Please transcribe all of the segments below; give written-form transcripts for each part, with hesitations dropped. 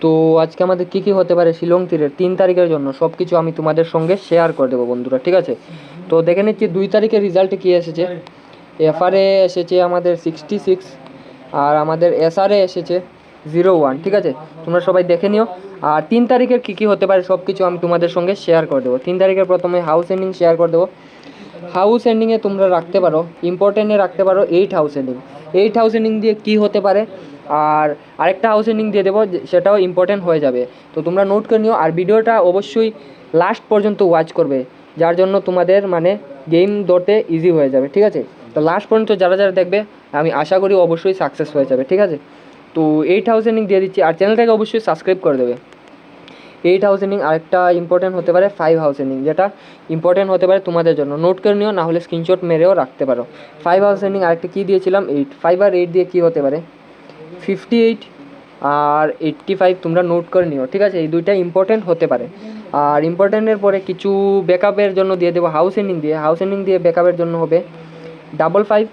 তো আজকে আমাদের কী হতে পারে শিলং তীরের 3 তারিখের জন্য সব কিছু আমি তোমাদের সঙ্গে শেয়ার করে দেবো বন্ধুরা, ঠিক আছে। তো দেখে নিচ্ছি 2 তারিখের রেজাল্টে কী এসেছে। এফআরএ এসেছে আমাদের 66 আর আমাদের এসআরএ এসেছে 01, ঠিক আছে। তোমরা সবাই দেখে নিও। আর 3 তারিখের কী হতে পারে সব কিছু আমি তোমাদের সঙ্গে শেয়ার করে দেবো। 3 তারিখের প্রথমে হাউস এন্ডিং শেয়ার করে দেবো। হাউস এন্ডিংয়ে তোমরা রাখতে পারো, ইম্পর্টেন্টে রাখতে পারো 8 হাউস এন্ডিং। 8 হাউস এন্ডিং দিয়ে কী হতে পারে, আর আরেকটা হাউস এন্ডিং দিয়ে দেবো, সেটাও ইম্পর্টেন্ট হয়ে যাবে। তো তোমরা নোট করে নিও আর ভিডিওটা অবশ্যই লাস্ট পর্যন্ত ওয়াচ করবে, যার জন্য তোমাদের মানে গেম ধরতে ইজি হয়ে যাবে, ঠিক আছে। তো লাস্ট পর্যন্ত যারা যারা দেখবে আমি আশা করি অবশ্যই সাকসেস হয়ে যাবে, ঠিক আছে। তো 8 হাউস এন্ডিং দিয়ে দিচ্ছি আর চ্যানেলটাকে অবশ্যই সাবস্ক্রাইব করে দেবে। 8 হাউস এন্ডিং আরেকটা ইম্পর্টেন্ট হতে পারে 5 হাউস এন্ডিং, যেটা ইম্পর্টেন্ট হতে পারে তোমাদের জন্য। নোট করে নিও, না হলে স্ক্রিনশট মেরেও রাখতে পারো। 5 হাউস এন্ডিং আরেকটা কী দিয়েছিলাম 8, 5 আর 8 দিয়ে কী হতে পারে 58 আর 85, তোমরা নোট করে নিও, ঠিক আছে। এই দুইটা ইম্পর্টেন্ট হতে পারে। আর ইম্পর্টেন্টের পরে কিছু ব্যাকআপের জন্য দিয়ে দেবো হাউস এন্ডিং দিয়ে। হাউস এন্ডিং দিয়ে ব্যাকআপের জন্য হবে 55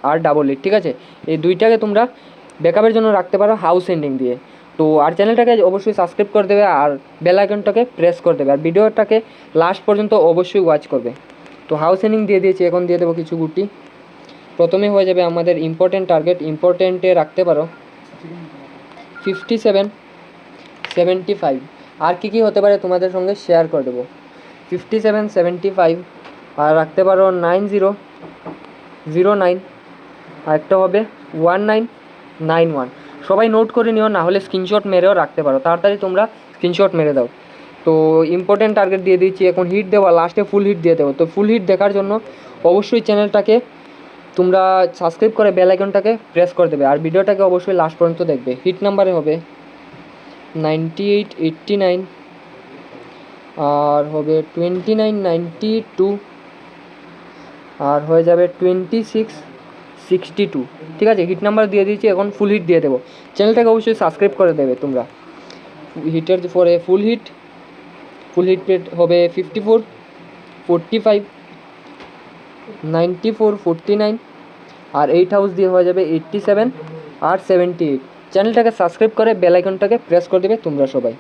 আর 88, ঠিক আছে। এই দুইটাকে তোমরা ব্যাকআপের জন্য রাখতে পারো হাউস এন্ডিং দিয়ে। তো আর চ্যানেলটাকে অবশ্যই সাবস্ক্রাইব করে দেবে আর বেল আইকনটাকে প্রেস করে দেবে আর ভিডিওটাকে লাস্ট পর্যন্ত অবশ্যই ওয়াচ করবে। তো হাউস এন্ডিং দিয়ে দিয়েছি, এখন দিয়ে দেবো কিছু গুটি। প্রথমে হয়ে যাবে আমাদের ইম্পর্টেন্ট টার্গেট, ইম্পর্টেন্টে রাখতে পারো 57, 75। আর কী হতে পারে তোমাদের সঙ্গে শেয়ার করে দেবো। 57, 75 আর রাখতে পারো 9009, আর একটা হবে 1991। সবাই নোট করে নিও, না হলে স্ক্রিনশট মেরেও রাখতে পারো। তাড়াতাড়ি তোমরা স্ক্রিনশট মেরে দাও। তো ইম্পর্টেন্ট টার্গেট দিয়ে দিচ্ছি, এখন হিট দেওয়া, লাস্টে ফুল হিট দিয়ে দেবো। তো ফুল হিট দেখার জন্য অবশ্যই চ্যানেলটাকে তোমরা সাবস্ক্রাইব করে বেল আইকনটাকে প্রেস করে দেবে আর ভিডিওটাকে অবশ্যই লাস্ট পর্যন্ত দেখবে। হিট নাম্বারে হবে 98, 89 আর হবে 29, 92 আর হয়ে যাবে 26, 62, ঠিক আছে। হিট নাম্বার দিয়ে দিয়েছি, এখন ফুল হিট দিয়ে দেবো। চ্যানেলটাকে অবশ্যই সাবস্ক্রাইব করে দেবে তোমরা। হিটের পরে ফুল হিট পেড হবে 54, 45, 94, 49 আর 8 হাউস দিয়ে হয়ে যাবে 87 আর 78। চ্যানেলটাকে সাবস্ক্রাইব করে বেল আইকনটাকে প্রেস করে দেবে তোমরা সবাই।